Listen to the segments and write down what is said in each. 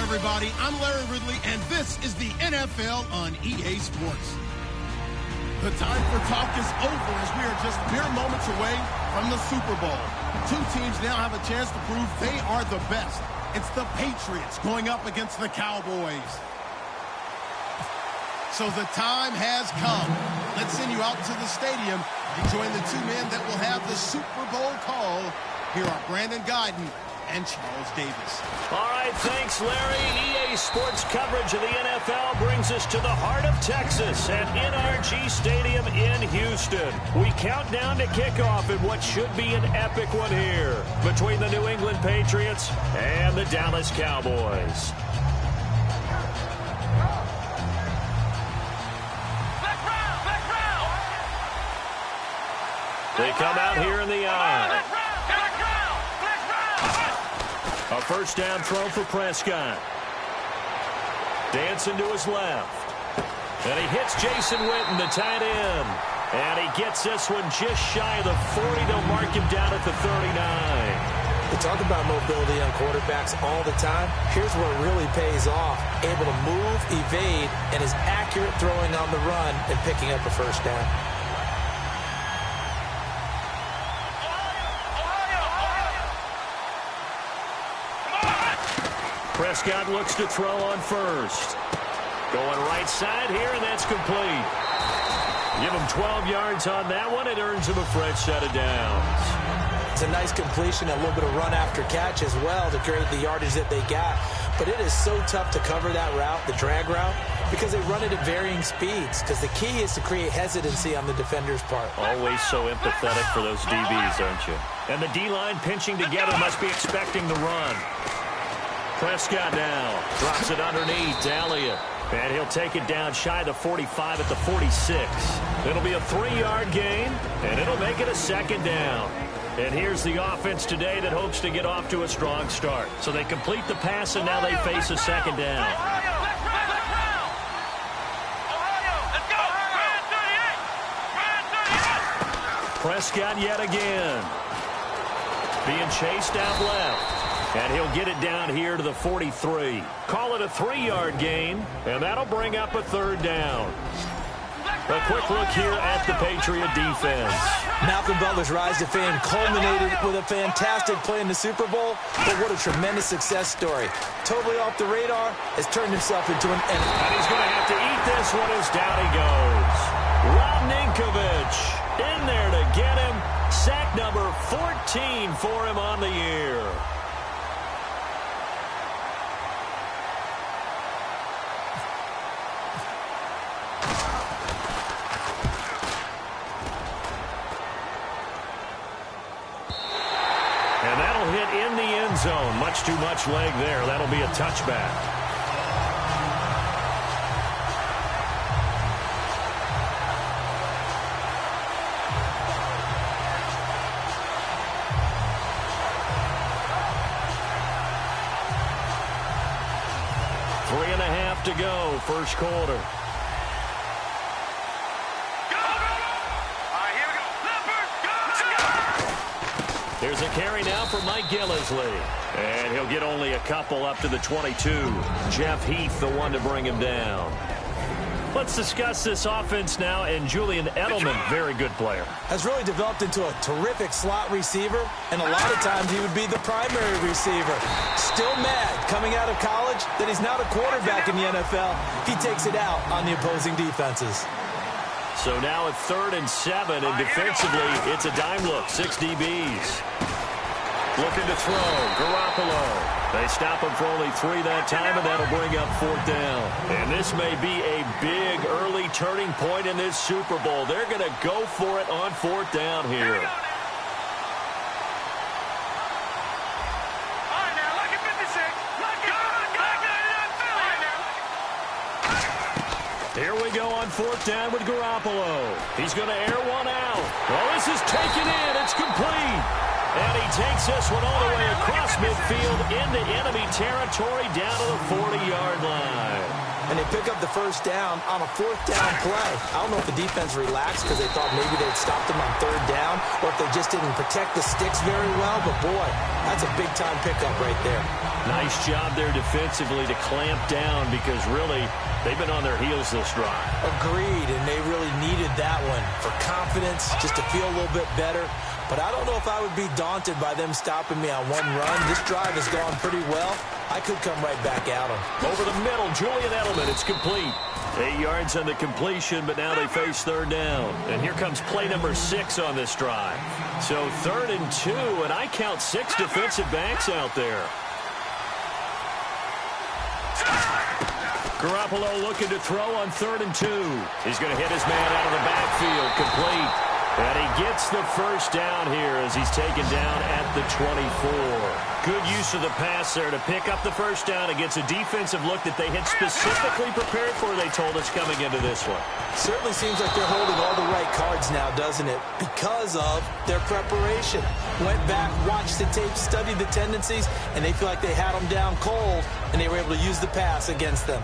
Everybody, I'm Larry Ridley, and this is the NFL on EA Sports. The time for talk is over as we are just mere moments away from the Super Bowl. Two teams now have a chance to prove they are the best. It's the Patriots going up against the Cowboys. So the time has come. Let's send you out to the stadium and join the two men that will have the Super Bowl call. Here are Brandon Guyton and Charles Davis. All right, thanks, Larry. EA Sports coverage of the NFL brings us to the heart of Texas at NRG Stadium in Houston. We count down to kickoff in what should be an epic one here between the New England Patriots and the Dallas Cowboys. They come out here in the eye. A first down throw for Prescott. Dancing to his left. And he hits Jason Witten, the tight end. And he gets this one just shy of the 40. They'll mark him down at the 39. We talk about mobility on quarterbacks all the time. Here's where it really pays off. Able to move, evade, and is accurate throwing on the run and picking up a first down. Prescott looks to throw on first. Going right side here, and that's complete. Give him 12 yards on that one. It earns him a fresh set of downs. It's a nice completion, a little bit of run after catch as well to create the yardage that they got. But it is so tough to cover that route, the drag route, because they run it at varying speeds. Because the key is to create hesitancy on the defender's part. Always so empathetic for those DBs, aren't you? And the D-line pinching together must be expecting the run. Prescott now drops it underneath to Elliott. And he'll take it down shy of the 45 at the 46. It'll be a 3-yard gain, and it'll make it a second down. And here's the offense today that hopes to get off to a strong start. So they complete the pass, and now they face a second down. Prescott yet again. Being chased out left. And he'll get it down here to the 43. Call it a 3-yard gain, and that'll bring up a third down. A quick look here at the Patriot defense. Malcolm Butler's rise to fame culminated with a fantastic play in the Super Bowl, but what a tremendous success story. Totally off the radar, has turned himself into an enemy. And he's going to have to eat this one as down he goes. Rob Ninkovich in there to get him. Sack number 14 for him on the year. And that'll hit in the end zone. Much too much leg there. That'll be a touchback. Three and a half to go, first quarter. There's a carry now for Mike Gillislee. And he'll get only a couple up to the 22. Jeff Heath, the one to bring him down. Let's discuss this offense now. And Julian Edelman, very good player. Has really developed into a terrific slot receiver. And a lot of times he would be the primary receiver. Still mad coming out of college that he's not a quarterback in the NFL. He takes it out on the opposing defenses. So now it's 3rd and 7, and defensively, it's a dime look, 6 DBs. Looking to throw, Garoppolo. They stop him for only 3 that time, and that'll bring up 4th down. And this may be a big early turning point in this Super Bowl. They're going to go for it on 4th down here. Here we go on 4th down with Garoppolo. He's going to air one out. Well, this is taken in. It's complete. And he takes this one all the way across midfield into enemy territory down to the 40-yard line. And they pick up the first down on a fourth down play. I don't know if the defense relaxed because they thought maybe they'd stopped them on third down or if they just didn't protect the sticks very well. But, boy, that's a big-time pickup right there. Nice job there defensively to clamp down because, really, they've been on their heels this drive. Agreed, and they really needed that one for confidence, just to feel a little bit better. But I don't know if I would be daunted by them stopping me on one run. This drive has gone pretty well. I could come right back at them. Over the middle, Julian Edelman. It's complete. 8 yards on the completion, but now they face third down. And here comes play number 6 on this drive. So 3rd and 2, and I count 6 defensive backs out there. Garoppolo looking to throw on 3rd and 2. He's going to hit his man out of the backfield, complete. And he gets the first down here as he's taken down at the 24. Good use of the pass there to pick up the first down against a defensive look that they had specifically prepared for, they told us, coming into this one. Certainly seems like they're holding all the right cards now, doesn't it? Because of their preparation. Went back, watched the tape, studied the tendencies, and they feel like they had them down cold, and they were able to use the pass against them.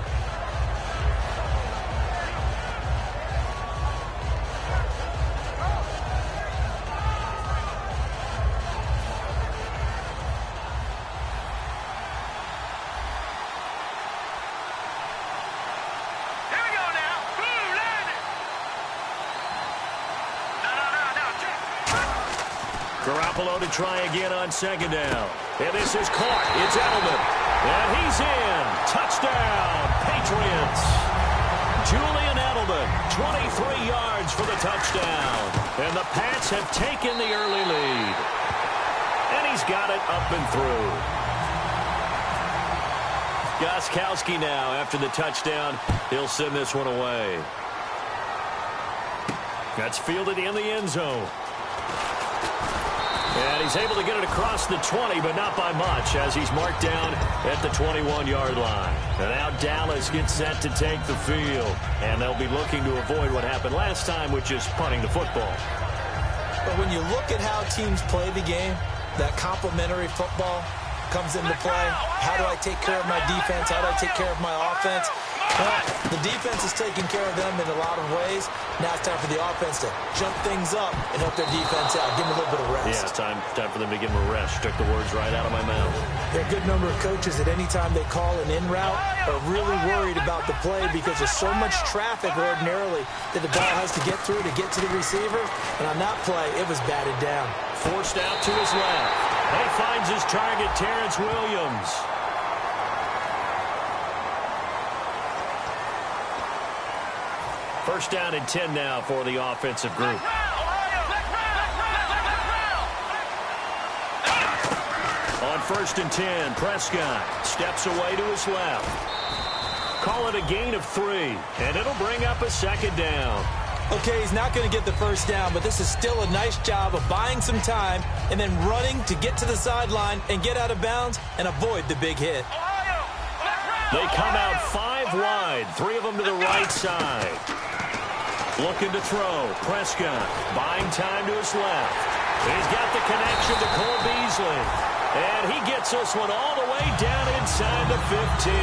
Garoppolo to try again on 2nd down. And this is caught. It's Edelman. And he's in. Touchdown, Patriots. Julian Edelman, 23 yards for the touchdown. And the Pats have taken the early lead. And he's got it up and through. Gostkowski now, after the touchdown, he'll send this one away. That's fielded in the end zone. And he's able to get it across the 20, but not by much, as he's marked down at the 21-yard line. And now Dallas gets set to take the field. And they'll be looking to avoid what happened last time, which is punting the football. But when you look at how teams play the game, that complementary football comes into play. How do I take care of my defense? How do I take care of my offense? Well, the defense is taking care of them in a lot of ways. Now it's time for the offense to jump things up and help their defense out. Give them a little bit of rest. Yeah, it's time for them to give them a rest. Took the words right out of my mouth. There are a good number of coaches that any time they call an in route are really worried about the play because there's so much traffic ordinarily that the ball has to get through to get to the receiver. And on that play, it was batted down. Forced out to his left. He finds his target, Terrence Williams. First down and 10 now for the offensive group. On 1st and 10, Prescott steps away to his left. Call it a gain of 3, and it'll bring up a 2nd down. Okay, he's not going to get the first down, but this is still a nice job of buying some time and then running to get to the sideline and get out of bounds and avoid the big hit. They come out 5 wide, 3 of them to the right side. Looking to throw. Prescott buying time to his left. He's got the connection to Cole Beasley. And he gets this one all the way down inside the 15.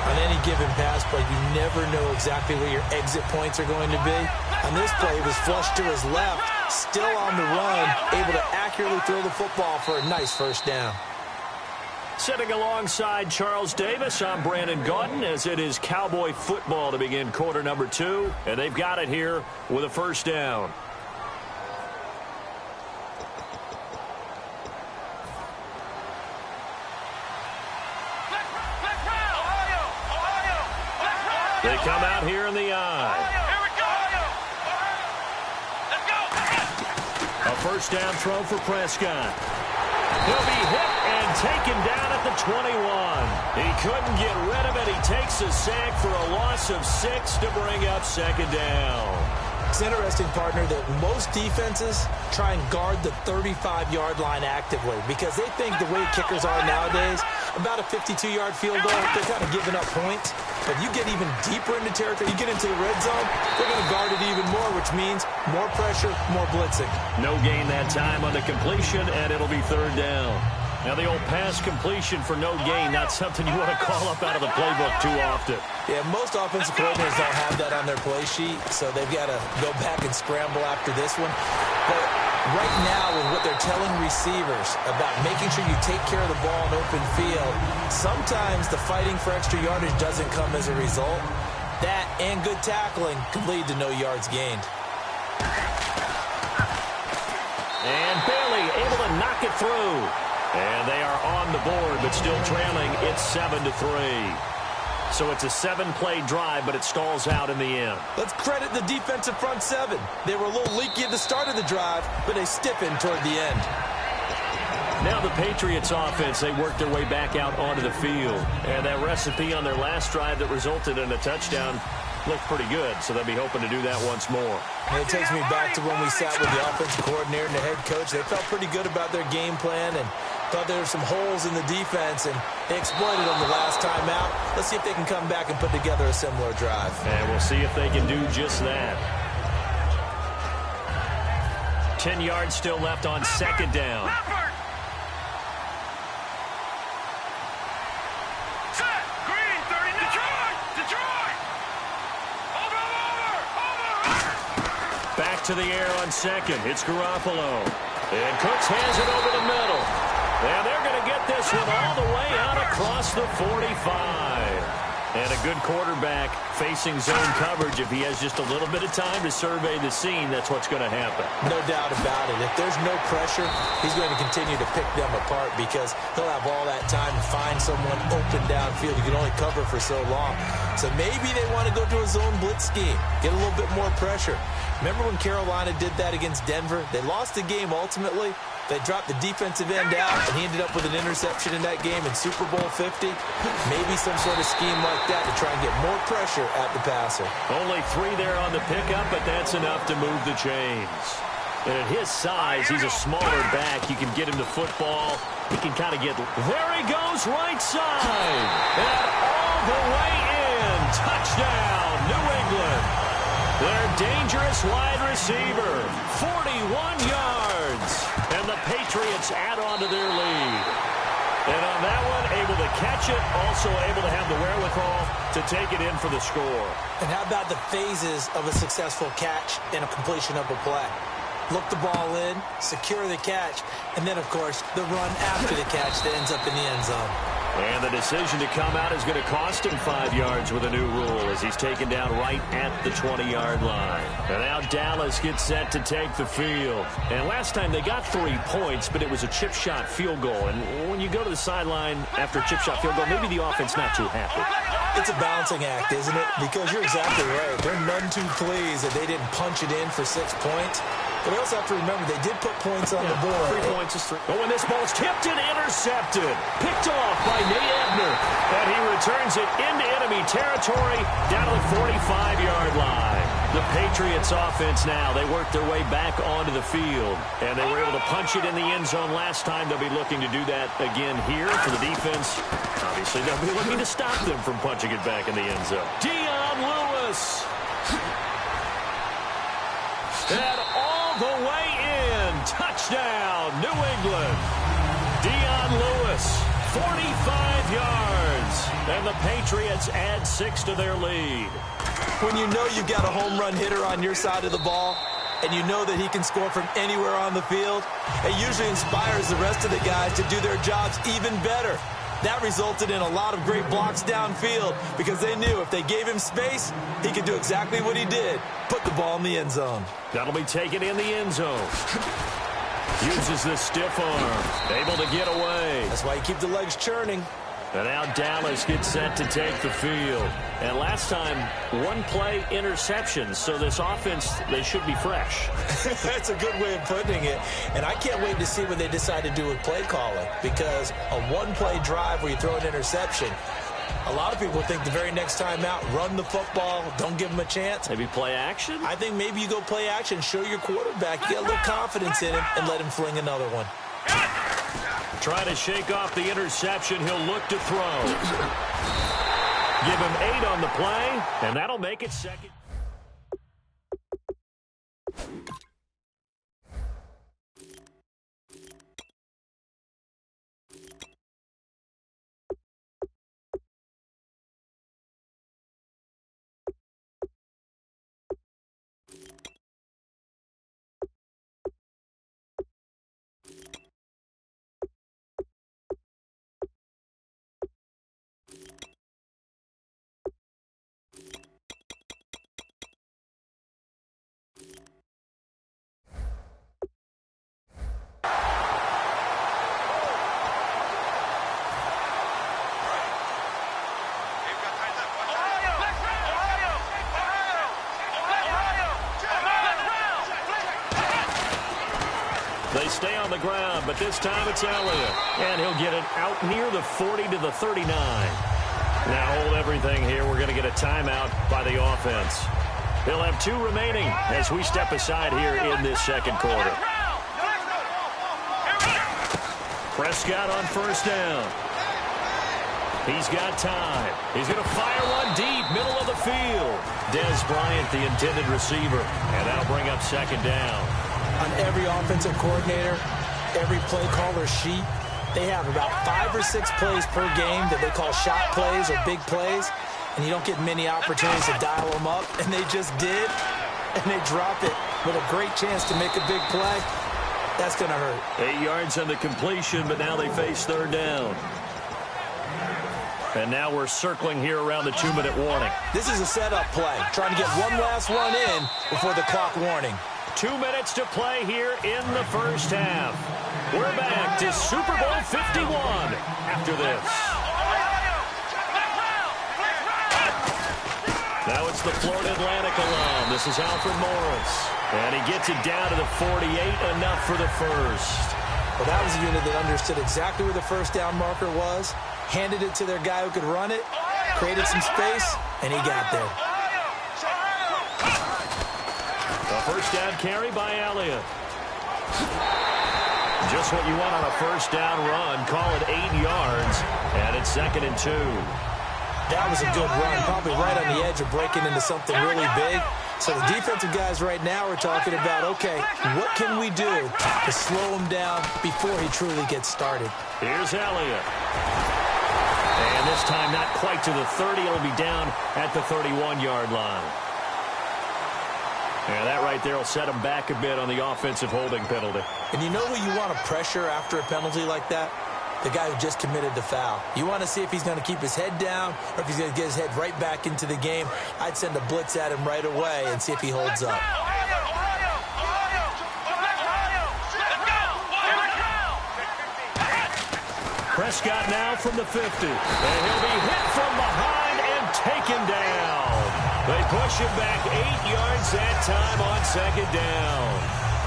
On any given pass play, you never know exactly where your exit points are going to be. On this play, he was flushed to his left, still on the run, able to accurately throw the football for a nice first down. Sitting alongside Charles Davis, I'm Brandon Gaudin, as it is Cowboy football to begin quarter number 2. And they've got it here with a first down. They come out here in the eye. A first down throw for Prescott. He'll be hit and taken down at the 21. He couldn't get rid of it. He takes a sack for a loss of 6 to bring up 2nd down. It's interesting, partner, that most defenses try and guard the 35-yard line actively because they think the way kickers are nowadays, about a 52-yard field goal, they're kind of giving up points. But you get even deeper into territory, you get into the red zone, they're going to guard it even more, which means more pressure, more blitzing. No gain that time on the completion, and it'll be third down. Now, the old pass completion for no gain, not something you want to call up out of the playbook too often. Yeah, most offensive coordinators don't have that on their play sheet, so they've got to go back and scramble after this one. But right now, with what they're telling receivers about making sure you take care of the ball in open field, sometimes the fighting for extra yardage doesn't come as a result. That and good tackling can lead to no yards gained. And Bailey able to knock it through. And they are on the board, but still trailing. It's 7-3. So it's a 7-play drive, but it stalls out in the end. Let's credit the defensive front seven. They were a little leaky at the start of the drive, but they stiffened toward the end. Now the Patriots offense, they work their way back out onto the field. And that recipe on their last drive that resulted in a touchdown looked pretty good, so they'll be hoping to do that once more. And it takes me back to when we sat with the offensive coordinator and the head coach. They felt pretty good about their game plan and thought there were some holes in the defense, and they exploited them the last time out. Let's see if they can come back and put together a similar drive. And we'll see if they can do just that. 10 yards still left on second down. Back to the air on second. It's Garoppolo. And Cooks hands it over the middle. And they're going to get this one all the way out across the 45. And a good quarterback facing zone coverage. If he has just a little bit of time to survey the scene, that's what's going to happen. No doubt about it. If there's no pressure, he's going to continue to pick them apart because he'll have all that time to find someone open downfield. You can only cover for so long. So maybe they want to go to a zone blitz scheme, get a little bit more pressure. Remember when Carolina did that against Denver? They lost the game ultimately. They dropped the defensive end out, and he ended up with an interception in that game in Super Bowl 50. Maybe some sort of scheme like that to try and get more pressure at the passer. Only 3 there on the pickup, but that's enough to move the chains. And at his size, he's a smaller back. You can get him the football. He can kind of get... There he goes, right side. And all the way in. Touchdown, New England. Their dangerous wide receiver, 41 yards. And the Patriots add on to their lead. And on that one, able to catch it, also able to have the wherewithal to take it in for the score. And how about the phases of a successful catch and a completion of a play? Look the ball in, secure the catch, and then, of course, the run after the catch that ends up in the end zone. And the decision to come out is going to cost him 5 yards with a new rule as he's taken down right at the 20-yard line. And now Dallas gets set to take the field. And last time they got 3 points, but it was a chip shot field goal. And when you go to the sideline after a chip shot field goal, maybe the offense not too happy. It's a balancing act, isn't it? Because you're exactly right. They're none too pleased that they didn't punch it in for 6 points. But we also have to remember they did put points on the board. 3 points is 3. Oh, and this ball's tipped and intercepted. Picked off by Nate Ebner. And he returns it into enemy territory down to the 45-yard line. The Patriots offense now, they work their way back onto the field. And they were able to punch it in the end zone last time. They'll be looking to do that again here for the defense. Obviously, they'll be looking to stop them from punching it back in the end zone. Dion Lewis. And all the way in. Touchdown, New England. Dion Lewis, 45 yards. And the Patriots add 6 to their lead. When you know you've got a home run hitter on your side of the ball, and you know that he can score from anywhere on the field, it usually inspires the rest of the guys to do their jobs even better. That resulted in a lot of great blocks downfield because they knew if they gave him space, he could do exactly what he did, put the ball in the end zone. That'll be taken in the end zone. Uses the stiff arm, able to get away. That's why you keep the legs churning. And now Dallas gets set to take the field. And last time, 1-play interceptions. So this offense, they should be fresh. That's a good way of putting it. And I can't wait to see what they decide to do with play calling. Because a 1-play drive where you throw an interception, a lot of people think the very next time out, run the football, don't give them a chance. Maybe play action? I think maybe you go play action, show your quarterback, you get a little confidence in him, and let him fling another one. Trying to shake off the interception. He'll look to throw. Give him 8 on the play, and that'll make it second. They stay on the ground, but this time it's Elliott. And he'll get it out near the 40 to the 39. Now hold everything here. We're going to get a timeout by the offense. They'll have 2 remaining as we step aside here in this second quarter. Prescott on first down. He's got time. He's going to fire one deep, middle of the field. Dez Bryant, the intended receiver. And that'll bring up second down. On every offensive coordinator, every play caller sheet, they have about 5 or 6 plays per game that they call shot plays or big plays, and you don't get many opportunities to dial them up, and they just did, and they drop it with a great chance to make a big play. That's going to hurt. 8 yards on the completion, but now they face third down. And now we're circling here around the 2-minute warning. This is a setup play, trying to get one last one in before the clock warning. 2 minutes to play here in the first half. We're back to Super Bowl 51 after this. Now it's the Florida Atlantic alum. This is Alfred Morris. And he gets it down to the 48, enough for the first. Well, that was a unit that understood exactly where the first down marker was, handed it to their guy who could run it, created some space, and he got there. A first down carry by Elliott. Just what you want on a first down run. Call it 8 yards, and it's 2nd and 2. That was a good run, probably right on the edge of breaking into something really big. So the defensive guys right now are talking about, okay, what can we do to slow him down before he truly gets started? Here's Elliott. And this time not quite to the 30. It'll be down at the 31-yard line. Yeah, that right there will set him back a bit on the offensive holding penalty. And you know who you want to pressure after a penalty like that? The guy who just committed the foul. You want to see if he's going to keep his head down or if he's going to get his head right back into the game. I'd send a blitz at him right away and see if he holds up. Prescott now from the 50. And he'll be hit from behind and taken down. They push him back 8 yards that time on second down.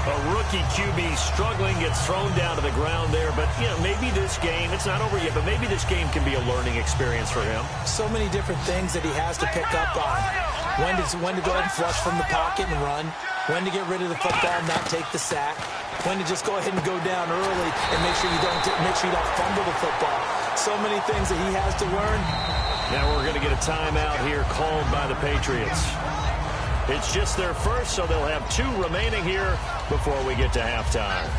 A rookie QB struggling, gets thrown down to the ground there. But, you know, maybe this game, it's not over yet, but maybe this game can be a learning experience for him. So many different things that he has to pick up on. When to go ahead and flush from the pocket and run. When to get rid of the football and not take the sack. When to just go ahead and go down early and make sure you don't fumble the football. So many things that he has to learn. Now we're going to get a timeout here called by the Patriots. It's just their first, so they'll have 2 remaining here before we get to halftime.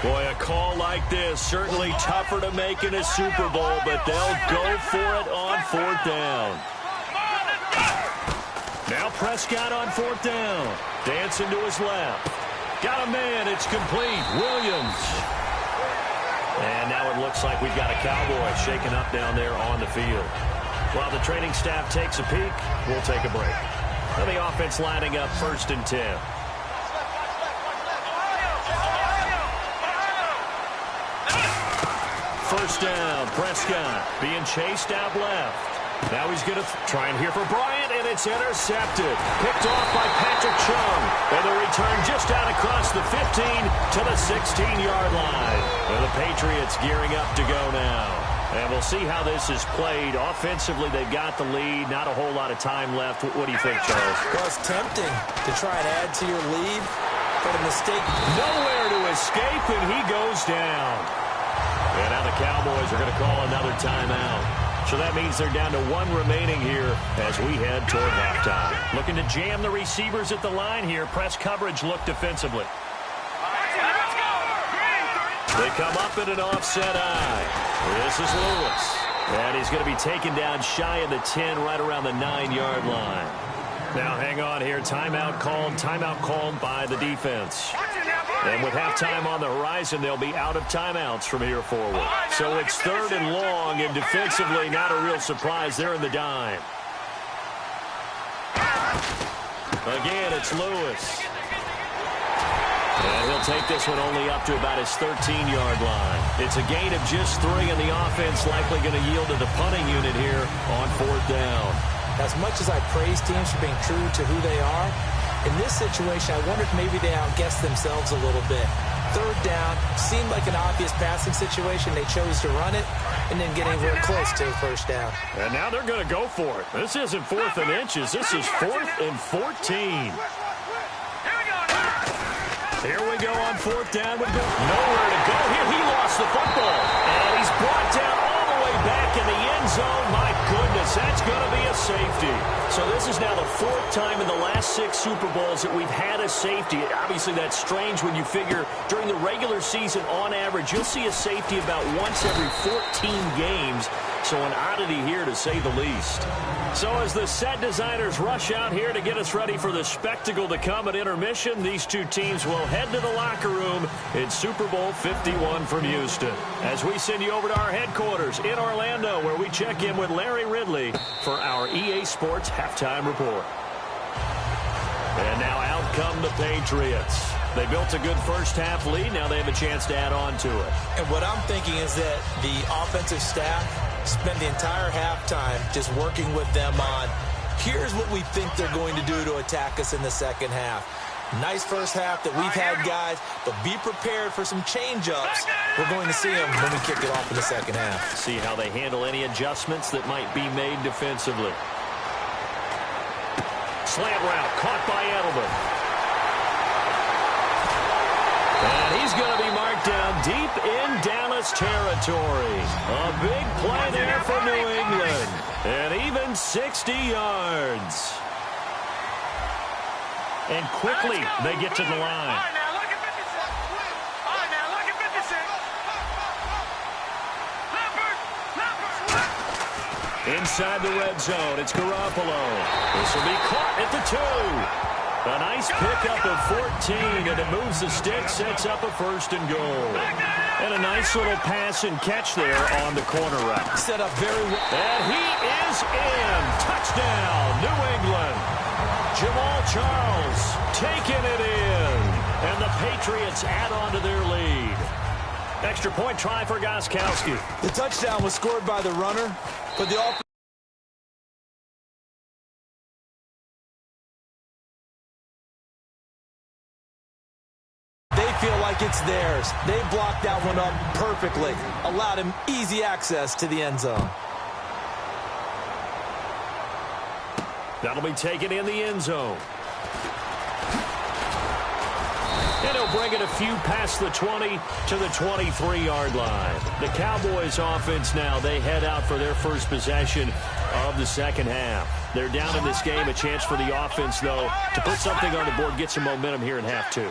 Boy, a call like this, certainly tougher to make in a Super Bowl, but they'll go for it on 4th down. Now Prescott on 4th down. Dancing to his left. Got a man, it's complete. Williams. And now it looks like we've got a Cowboy shaken up down there on the field. While the training staff takes a peek, we'll take a break. And the offense lining up 1st and 10. First down, Prescott being chased out left. Now he's going to try and here for Bryant, and it's intercepted. Picked off by Patrick Chung. And the return just out across the 15 to the 16-yard line. And the Patriots gearing up to go now. And we'll see how this is played. Offensively, they've got the lead. Not a whole lot of time left. What do you think, Charles? Well, it's tempting to try and add to your lead, but a mistake. Nowhere to escape, and he goes down. And now the Cowboys are going to call another timeout. So that means they're down to 1 remaining here as we head toward halftime. Looking to jam the receivers at the line here. Press coverage look defensively. They come up in an offset eye. This is Lewis. And he's going to be taken down shy of the 10, right around the 9-yard line. Now hang on here. Timeout called by the defense. And with halftime on the horizon, they'll be out of timeouts from here forward. So it's 3rd and long, and defensively, not a real surprise. They're in the dime. Again, it's Lewis. And he'll take this one only up to about his 13-yard line. It's a gain of just 3, and the offense likely going to yield to the punting unit here on 4th down. As much as I praise teams for being true to who they are, in this situation, I wonder if maybe they outguessed themselves a little bit. 3rd down seemed like an obvious passing situation. They chose to run it and then get anywhere close to the 1st down. And now they're going to go for it. This isn't 4th and inches. This is 4th and 14. Here we go on 4th down. With nowhere to go here. He lost the football. And he's brought down all the way back in the end zone. My goodness, that's going to be a safety. So this is now the 4th time in the last 6 Super Bowls that we've had a safety. Obviously, that's strange when you figure during the regular season, on average, you'll see a safety about once every 14 games. So an oddity here, to say the least. So as the set designers rush out here to get us ready for the spectacle to come at intermission, these two teams will head to the locker room in Super Bowl 51 from Houston. As we send you over to our headquarters in Orlando, where we check in with Larry Ridley for our EA Sports Halftime Report. And now out come the Patriots. They built a good first-half lead. Now they have a chance to add on to it. And what I'm thinking is that the offensive staff spent the entire halftime just working with them on, here's what we think they're going to do to attack us in the second half. Nice first half that we've had, guys, but be prepared for some change-ups. We're going to see them when we kick it off in the second half. See how they handle any adjustments that might be made defensively. Slant route caught by Edelman. And he's going to be marked down deep in Dallas territory. A big play there for New England. And even 60 yards. And quickly they get to the line. Inside the red zone, it's Garoppolo. This will be caught at the 2. A nice pickup of 14, and it moves the stick, sets up a 1st and goal. And a nice little pass and catch there on the corner route. Set up very well. And he is in. Touchdown, New England. Jamal Charles taking it in. And the Patriots add on to their lead. Extra point try for Gostkowski. The touchdown was scored by the runner, but the offense. Feel like it's theirs. They blocked that one up perfectly. Allowed him easy access to the end zone. That'll be taken in the end zone. And he'll bring it a few past the 20 to the 23-yard line. The Cowboys offense now, they head out for their first possession of the second half. They're down in this game. A chance for the offense, though, to put something on the board, get some momentum here in half 2.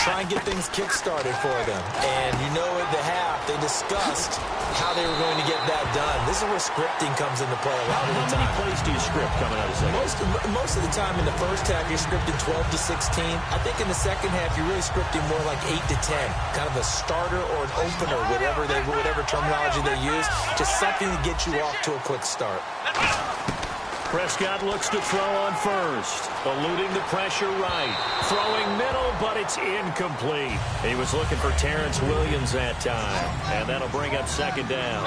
Try and get things kick-started for them. And you know at the half, they discussed how they were going to get that done. This is where scripting comes into play a lot of the time. How many plays do you script coming out of the second? Most of the time in the first half, you're scripting 12 to 16. I think in the second half, you're really scripting more like 8 to 10. Kind of a starter or an opener, whatever terminology they use. Just something to get you off to a quick start. Prescott looks to throw on first, eluding the pressure right. Throwing middle, but it's incomplete. He was looking for Terrence Williams that time, and that'll bring up second down.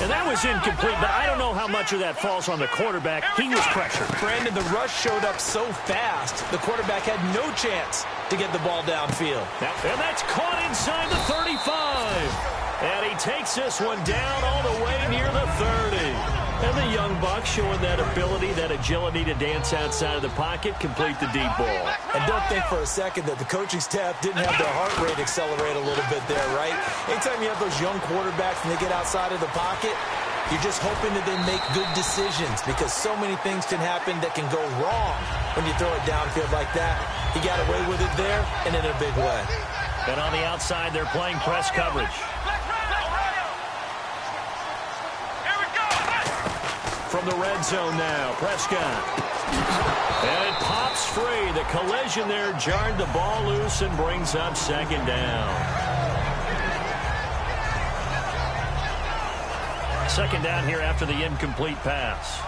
And that was incomplete, but I don't know how much of that falls on the quarterback. He was pressured. Brandon, the rush showed up so fast, the quarterback had no chance to get the ball downfield. And that's caught inside the 35. And he takes this one down all the way near the 30. And the young buck showing that ability, that agility to dance outside of the pocket, complete the deep ball. And don't think for a second that the coaching staff didn't have their heart rate accelerate a little bit there, right? Anytime you have those young quarterbacks and they get outside of the pocket, You're just hoping that they make good decisions because so many things can happen that can go wrong when you throw it downfield like that. He got away with it there and in a big way. And on the outside, they're playing press coverage. From the red zone now, Prescott. And it pops free. The collision there jarred the ball loose and brings up second down. Second down here after the incomplete pass.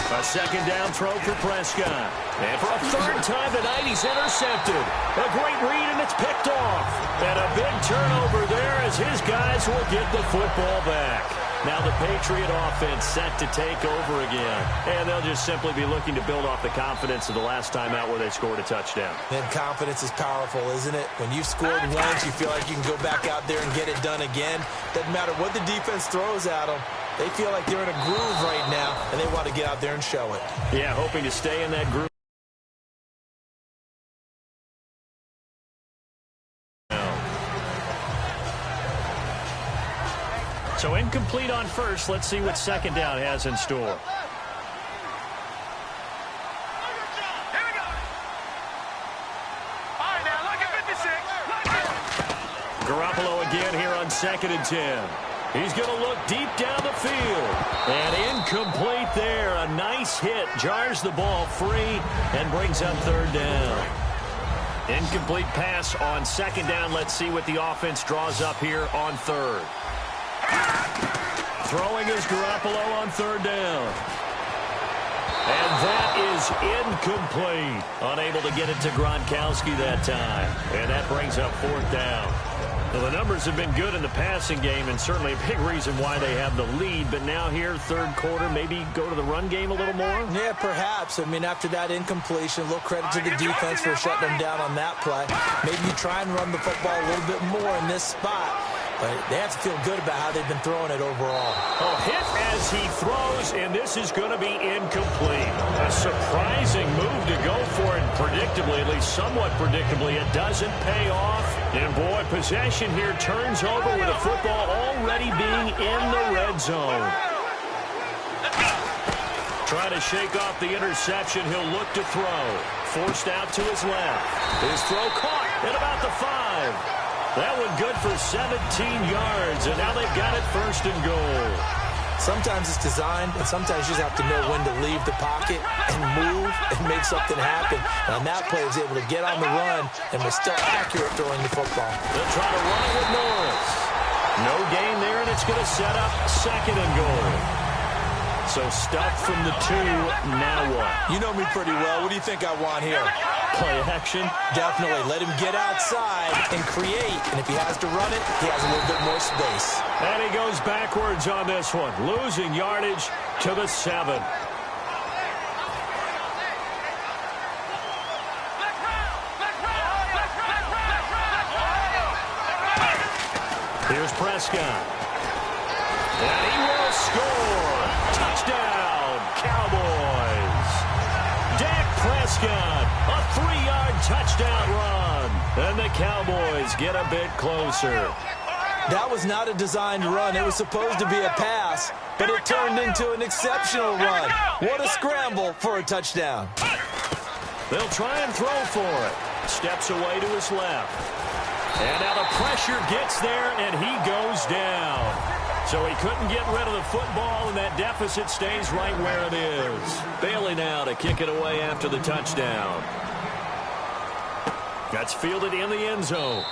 A second down throw for Prescott. And for a third time tonight, he's intercepted. A great read, and it's picked off. And a big turnover there as his guys will get the football back. Now the Patriot offense set to take over again. And they'll just simply be looking to build off the confidence of the last time out where they scored a touchdown. And confidence is powerful, isn't it? When you've scored once, you feel like you can go back out there and get it done again. Doesn't matter what the defense throws at them. They feel like they're in a groove right now, and they want to get out there and show it. Yeah, hoping to stay in that groove. So incomplete on first. Let's see what second down has in store. Garoppolo again here on 2nd and 10. He's going to look deep down the field. And incomplete there. A nice hit. Jars the ball free and brings up third down. Incomplete pass on second down. Let's see what the offense draws up here on third. Throwing is Garoppolo on third down. And that is incomplete. Unable to get it to Gronkowski that time. And that brings up fourth down. Well, the numbers have been good in the passing game, and certainly a big reason why they have the lead. But now here, third quarter, maybe go to the run game a little more? Yeah, perhaps. I mean, after that incompletion, a little credit to the defense for shutting them down on that play. Maybe you try and run the football a little bit more in this spot. But they have to feel good about how they've been throwing it overall. Oh, hit as he throws, and this is going to be incomplete. A surprising move to go for it predictably, at least somewhat predictably. It doesn't pay off. And, boy, possession here turns over with the football already being in the red zone. Trying to shake off the interception. He'll look to throw. Forced out to his left. His throw caught at about the 5. That one good for 17 yards, and now they've got it first and goal. Sometimes it's designed, and sometimes you just have to know when to leave the pocket and move and make something happen. And on that play, he was able to get on the run and was still accurate throwing the football. They'll try to run it with Norris. No gain there, and it's going to set up second and goal. So stuck from the 2, now what? You know me pretty well. What do you think I want here? Play action? Definitely. Let him get outside and create. And if he has to run it, he has a little bit more space. And he goes backwards on this one, losing yardage to the 7. Here's Prescott. And he will score. Touchdown, Cowboys. Dak Prescott, a 3-yard touchdown run. And the Cowboys get a bit closer. That was not a designed run. It was supposed to be a pass, but it turned into an exceptional run. What a scramble for a touchdown. They'll try and throw for it. Steps away to his left. And now the pressure gets there, and he goes down. So he couldn't get rid of the football, and that deficit stays right where it is. Bailey now to kick it away after the touchdown. That's fielded in the end zone.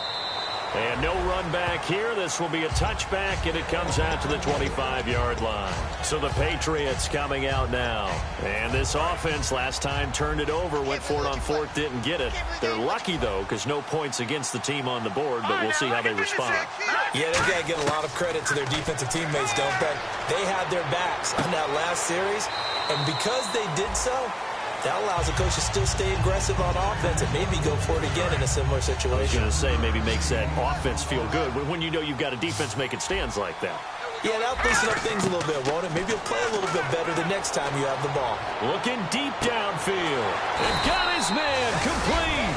And no run back here. This will be a touchback, and it comes out to the 25-yard line. So the Patriots coming out now. And this offense last time turned it over, went for it on fourth, didn't get it. They're lucky, though, because no points against the team on the board, but we'll see how they respond. Yeah, they've got to give a lot of credit to their defensive teammates, don't they? They had their backs on that last series, and because they did so, that allows the coach to still stay aggressive on offense and maybe go for it again in a similar situation. I was going to say maybe makes that offense feel good when you know you've got a defense making stands like that. Yeah, that'll loosen up things a little bit, won't it? Maybe you'll play a little bit better the next time you have the ball. Looking deep downfield. And got his man complete.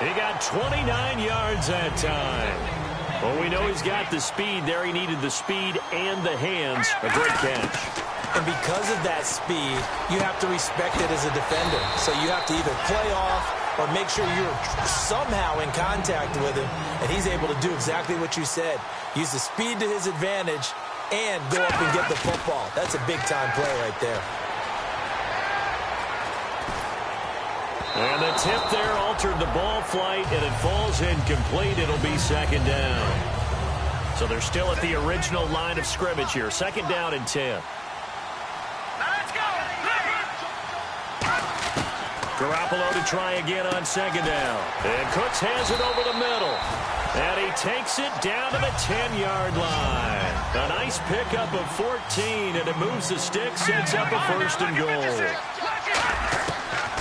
He got 29 yards that time. Well, we know he's got the speed there. He needed the speed and the hands. A great catch. And because of that speed, you have to respect it as a defender. So you have to either play off or make sure you're somehow in contact with him, and he's able to do exactly what you said. Use the speed to his advantage and go up and get the football. That's a big-time play right there. And the tip there altered the ball flight, and it falls incomplete. It'll be second down. So they're still at the original line of scrimmage here. Second down and 10. Garoppolo to try again on second down. And Cooks has it over the middle. And he takes it down to the 10-yard line. A nice pickup of 14, and it moves the stick, sets up a first and goal.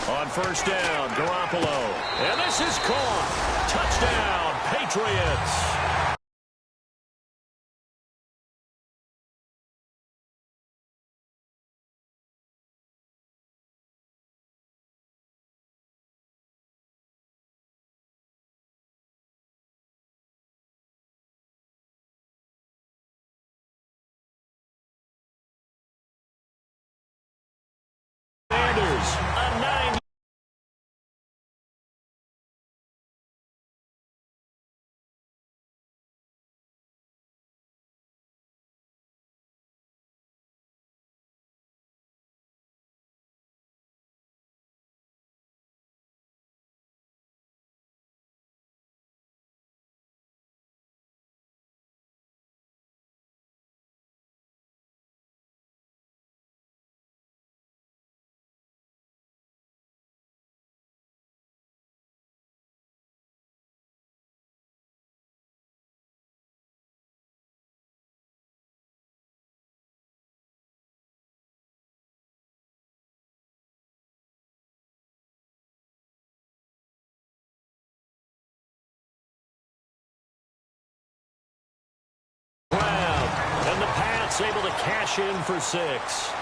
On first down, Garoppolo. And this is caught. Touchdown, Patriots. A 9. And the Pats able to cash in for 6.